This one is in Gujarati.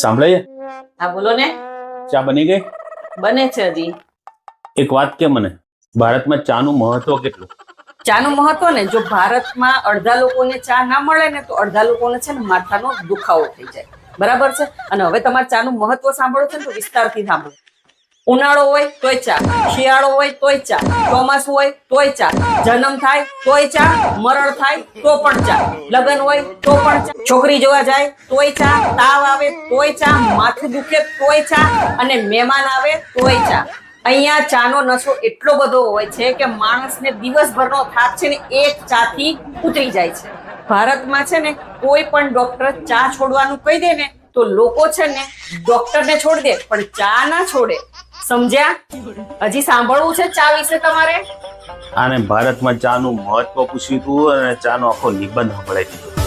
સાંભળે? હા બોલો ને. ચા બની ગઈ? બને છે હજી. એક વાત કે મને, ભારતમાં ચાનું મહત્વ કેટલું? ચાનું મહત્વ ને, જો ભારતમાં અડધા લોકોને ચા ના મળે ને તો અડધા લોકોને છે ને માથાનો દુખાવો થઈ જાય. બરાબર છે? અને હવે તમારે ચાનું મહત્વ સાંભળો છે ને તો વિસ્તારથી સાંભળો. ઉનાળો હોય તોય ચા, શિયાળો હોય તોય ચા, ચોમાસું હોય તોય ચા, જન્મ થાય તોય ચા, મરણ થાય તો પણ ચા, લગ્ન હોય તો પણ ચા, છોકરી જોવા જાય તોય ચા, તાવ આવે તોય ચા, માથું દુખે તોય ચા, અને મહેમાન આવે તોય ચા. અહીંયા ચાનો નશો એટલો બધો હોય છે કે માણસને દિવસભરનો થાક છે ને એક ચાથી ઉતરી જાય છે. ભારતમાં છે ને કોઈ પણ ડોક્ટર ચા છોડવાનું કહી દે ને તો લોકો છે ને ડોક્ટરને છોડી દે પણ ચા ના છોડે. સમજ્યા? હજી સાંભળવું છે ચા વિશે તમારે? આને ભારતમાં ચાનું મહત્વ પૂછ્યું હતું અને ચાનો આખો નિબંધ સંભળાઈ દીધો.